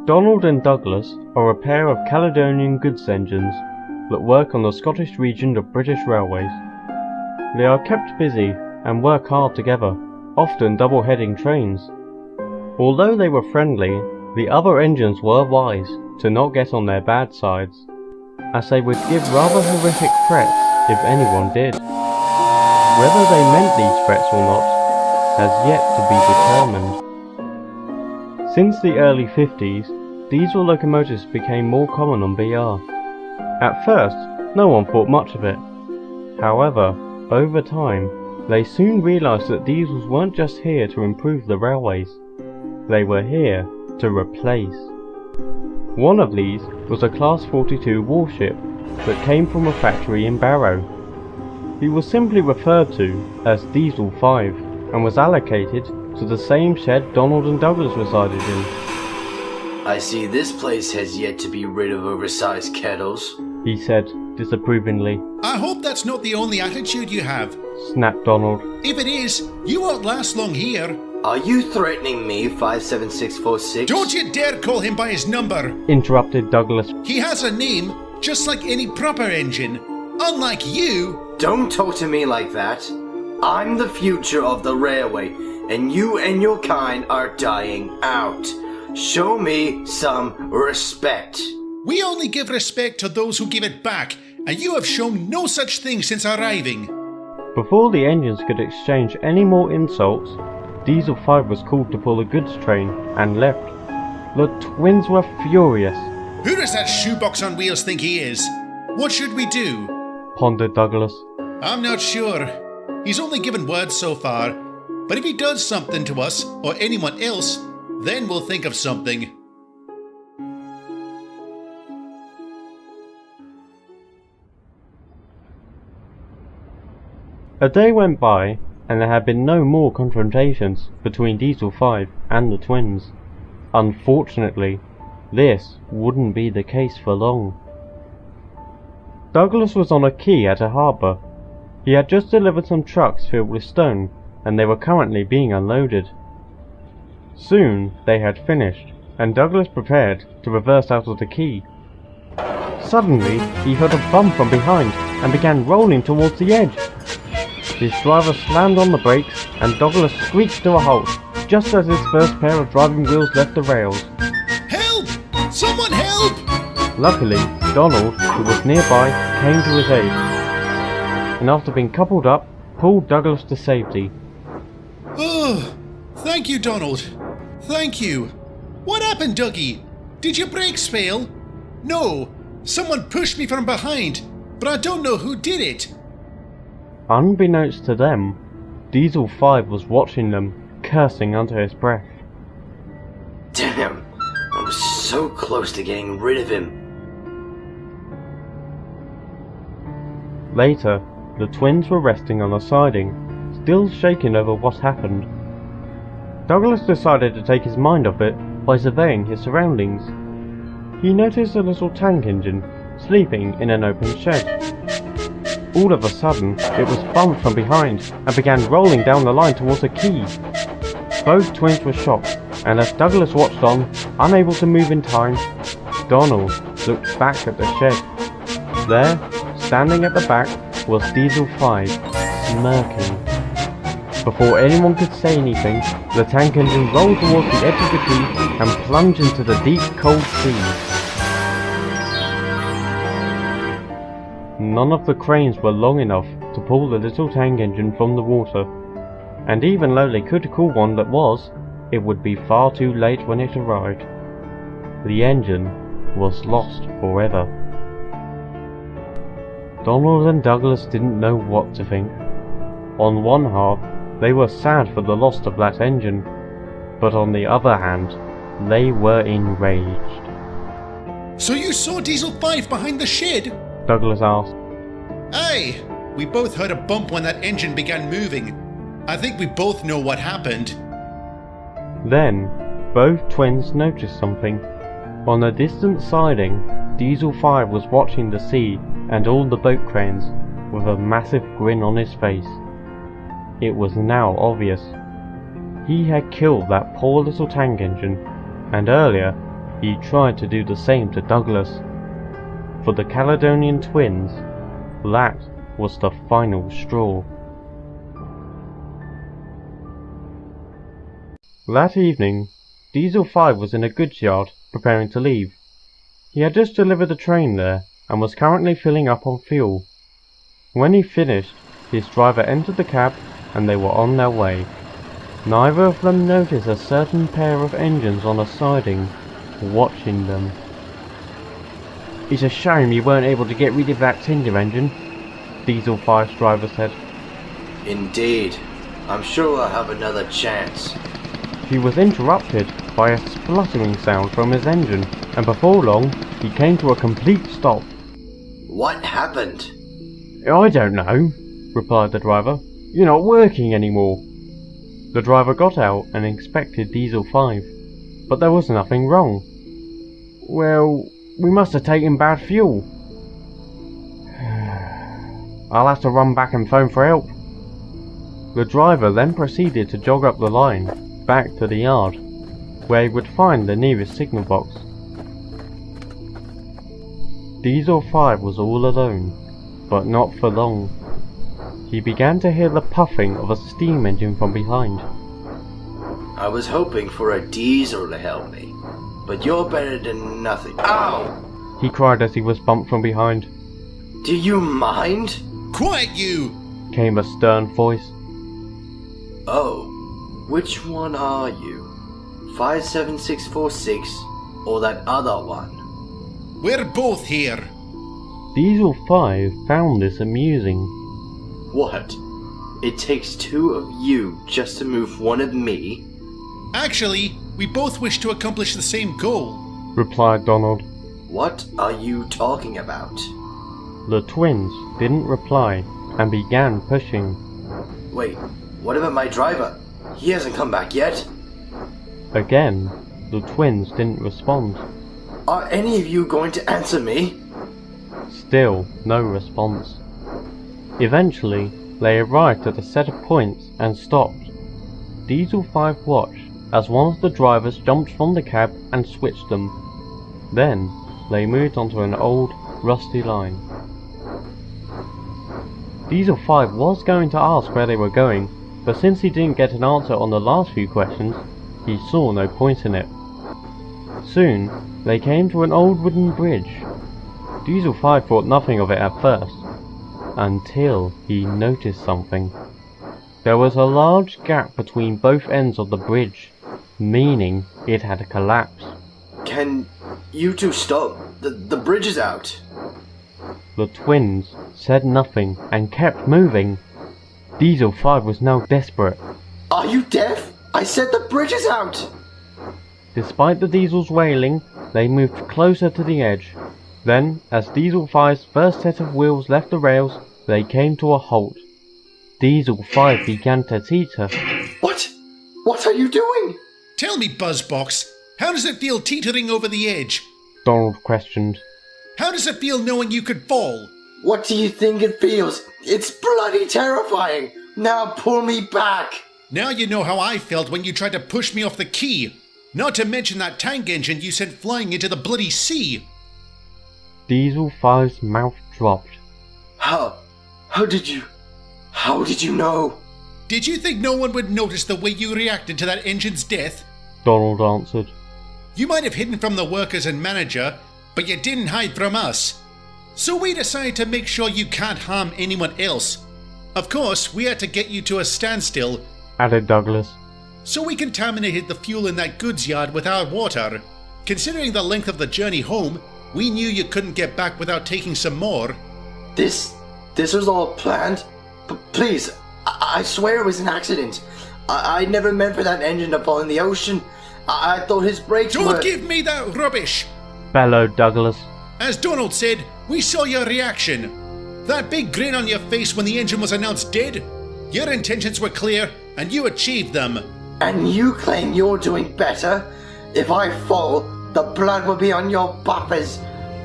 Donald and Douglas are a pair of Caledonian goods engines that work on the Scottish region of British Railways. They are kept busy and work hard together, often double-heading trains. Although they were friendly, the other engines were wise to not get on their bad sides, as they would give rather horrific threats if anyone did. Whether they meant these threats or not has yet to be determined. Since the early 50s, diesel locomotives became more common on BR. At first, no one thought much of it. However, over time, they soon realised that diesels weren't just here to improve the railways. They were here to replace. One of these was a Class 42 warship that came from a factory in Barrow. He was simply referred to as Diesel 5 and was allocated to the same shed Donald and Douglas resided in. I see this place has yet to be rid of oversized kettles, he said disapprovingly. I hope that's not the only attitude you have, snapped Donald. If it is, you won't last long here. Are you threatening me, 57646? Don't you dare call him by his number, interrupted Douglas. He has a name, just like any proper engine. Unlike you. Don't talk to me like that. I'm the future of the railway, and you and your kind are dying out. Show me some respect. We only give respect to those who give it back, and you have shown no such thing since arriving. Before the engines could exchange any more insults, Diesel 5 was called to pull a goods train and left. The twins were furious. Who does that shoebox on wheels think he is? What should we do? Pondered Douglas. I'm not sure. He's only given words so far, but if he does something to us or anyone else, then we'll think of something. A day went by, and there had been no more confrontations between Diesel 5 and the twins. Unfortunately, this wouldn't be the case for long. Douglas was on a quay at a harbour. He had just delivered some trucks filled with stone, and they were currently being unloaded. Soon they had finished, and Douglas prepared to reverse out of the quay. Suddenly, he heard a bump from behind and began rolling towards the edge. His driver slammed on the brakes and Douglas squeaked to a halt, just as his first pair of driving wheels left the rails. Help! Someone help! Luckily, Donald, who was nearby, came to his aid, and after being coupled up, pulled Douglas to safety. Oh, thank you, Donald. Thank you. What happened, Dougie? Did your brakes fail? No, someone pushed me from behind, but I don't know who did it. Unbeknownst to them, Diesel 5 was watching them, cursing under his breath. Damn, I was so close to getting rid of him. Later, the twins were resting on a siding, still shaken over what happened. Douglas decided to take his mind off it by surveying his surroundings. He noticed a little tank engine sleeping in an open shed. All of a sudden, it was bumped from behind and began rolling down the line towards a quay. Both twins were shocked, and as Douglas watched on, unable to move in time, Donald looked back at the shed. There, standing at the back, was Diesel 5, smirking. Before anyone could say anything, the tank engine rolled towards the edge of the quay and plunged into the deep, cold sea. None of the cranes were long enough to pull the little tank engine from the water, and even though they could call one that was, it would be far too late when it arrived. The engine was lost forever. Donald and Douglas didn't know what to think. On one half, they were sad for the loss of that engine, but on the other hand, they were enraged. So you saw Diesel 5 behind the shed? Douglas asked. Aye, we both heard a bump when that engine began moving. I think we both know what happened. Then, both twins noticed something. On a distant siding, Diesel 5 was watching the sea and all the boat cranes with a massive grin on his face. It was now obvious. He had killed that poor little tank engine, and earlier he tried to do the same to Douglas. For the Caledonian twins, that was the final straw. That evening, Diesel 5 was in a goods yard, preparing to leave. He had just delivered a train there, and was currently filling up on fuel. When he finished, his driver entered the cab, and they were on their way. Neither of them noticed a certain pair of engines on a siding, watching them. "It's a shame you weren't able to get rid of that tinder engine," Diesel 5's driver said. Indeed. I'm sure I'll have another chance. He was interrupted by a spluttering sound from his engine, and before long, he came to a complete stop. What happened? "I don't know," replied the driver. "You're not working anymore." The driver got out and inspected Diesel 5, but there was nothing wrong. "Well, we must have taken bad fuel. I'll have to run back and phone for help." The driver then proceeded to jog up the line, back to the yard, where he would find the nearest signal box. Diesel 5 was all alone, but not for long. He began to hear the puffing of a steam engine from behind. I was hoping for a diesel to help me, but you're better than nothing. Ow! He cried as he was bumped from behind. Do you mind? Quiet you! Came a stern voice. Oh, which one are you? 57646 or that other one? We're both here. Diesel 5 found this amusing. What? It takes two of you just to move one of me? Actually, we both wish to accomplish the same goal, replied Donald. What are you talking about? The twins didn't reply and began pushing. Wait, what about my driver? He hasn't come back yet. Again, the twins didn't respond. Are any of you going to answer me? Still no response. Eventually, they arrived at a set of points and stopped. Diesel 5 watched as one of the drivers jumped from the cab and switched them. Then, they moved onto an old, rusty line. Diesel 5 was going to ask where they were going, but since he didn't get an answer on the last few questions, he saw no point in it. Soon, they came to an old wooden bridge. Diesel 5 thought nothing of it at first, until he noticed something. There was a large gap between both ends of the bridge, meaning it had collapsed. Can you two stop? The bridge is out. The twins said nothing and kept moving. Diesel 5 was now desperate. Are you deaf? I said the bridge is out! Despite the Diesel's wailing, they moved closer to the edge. Then, as Diesel 5's first set of wheels left the rails, they came to a halt. Diesel 5 began to teeter. What? What are you doing? Tell me, Buzzbox, how does it feel teetering over the edge? Donald questioned. How does it feel knowing you could fall? What do you think it feels? It's bloody terrifying! Now pull me back! Now you know how I felt when you tried to push me off the quay. Not to mention that tank engine you sent flying into the bloody sea. Diesel 5's mouth dropped. How did you know? Did you think no one would notice the way you reacted to that engine's death? Donald answered. You might have hidden from the workers and manager, but you didn't hide from us. So we decided to make sure you can't harm anyone else. Of course, we had to get you to a standstill, added Douglas. So we contaminated the fuel in that goods yard with our water. Considering the length of the journey home, we knew you couldn't get back without taking some more. This was all planned? Please, I swear it was an accident. I never meant for that engine to fall in the ocean. I thought his brakes were... Don't give me that rubbish! Bellowed Douglas. As Donald said, we saw your reaction. That big grin on your face when the engine was announced dead. Your intentions were clear, and you achieved them. And you claim you're doing better? If I fall, the blood will be on your buffers.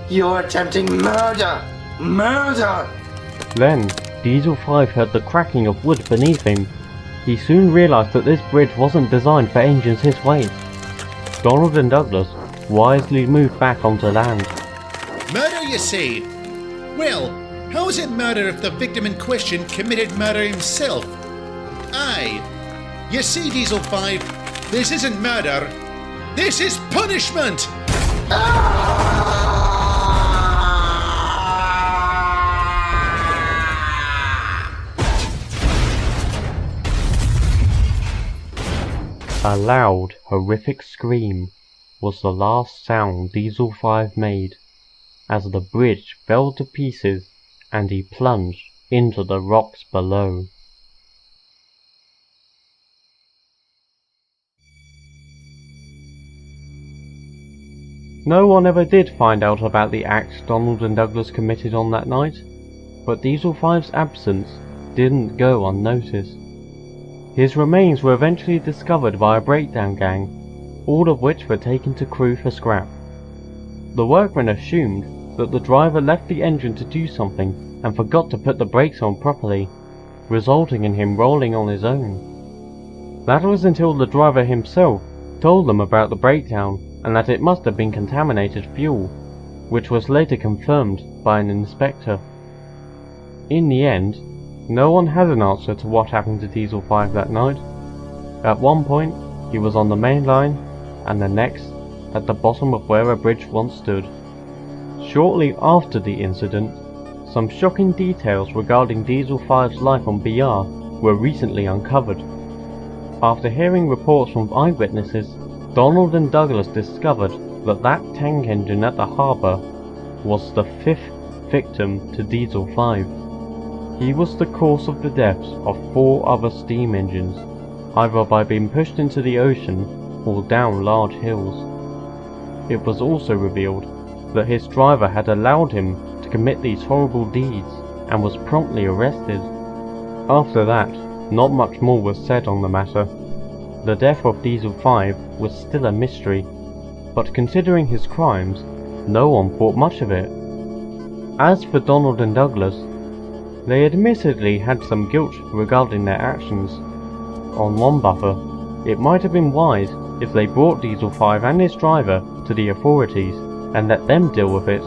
You're attempting murder! Murder! Then, Diesel 5 heard the cracking of wood beneath him. He soon realised that this bridge wasn't designed for engines his weight. Donald and Douglas wisely moved back onto land. Murder, you say? Well, how is it murder if the victim in question committed murder himself? Aye. You see, Diesel 5, this isn't murder. This is punishment! A loud, horrific scream was the last sound Diesel 5 made, as the bridge fell to pieces and he plunged into the rocks below. No one ever did find out about the acts Donald and Douglas committed on that night, but Diesel 5's absence didn't go unnoticed. His remains were eventually discovered by a breakdown gang, all of which were taken to crew for scrap. The workmen assumed that the driver left the engine to do something and forgot to put the brakes on properly, resulting in him rolling on his own. That was until the driver himself told them about the breakdown and that it must have been contaminated fuel, which was later confirmed by an inspector. In the end, no one had an answer to what happened to Diesel 5 that night. At one point, he was on the main line, and the next, at the bottom of where a bridge once stood. Shortly after the incident, some shocking details regarding Diesel 5's life on BR were recently uncovered. After hearing reports from eyewitnesses, Donald and Douglas discovered that tank engine at the harbour was the 5th victim to Diesel 5. He was the cause of the deaths of 4 other steam engines, either by being pushed into the ocean or down large hills. It was also revealed that his driver had allowed him to commit these horrible deeds and was promptly arrested. After that, not much more was said on the matter. The death of Diesel 5 was still a mystery, but considering his crimes, no one thought much of it. As for Donald and Douglas, they admittedly had some guilt regarding their actions. On one buffer, it might have been wise if they brought Diesel 5 and his driver to the authorities and let them deal with it,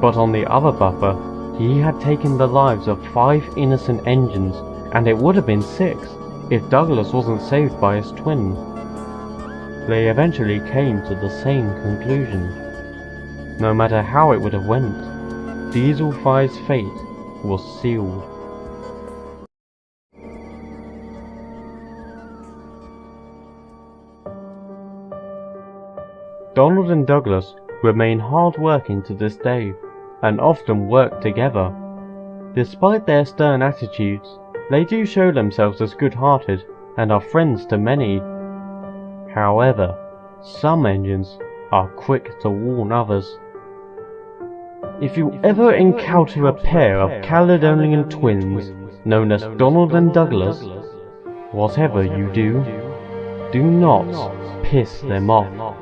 but on the other buffer, he had taken the lives of 5 innocent engines, and it would have been 6 if Douglas wasn't saved by his twin. They eventually came to the same conclusion. No matter how it would have went, Diesel 5's fate was sealed. Donald and Douglas remain hard-working to this day, and often work together. Despite their stern attitudes, they do show themselves as good-hearted and are friends to many. However, some engines are quick to warn others. If you ever encounter a pair of Caledonian twins known as Donald and Douglas, whatever you do, do not piss them off.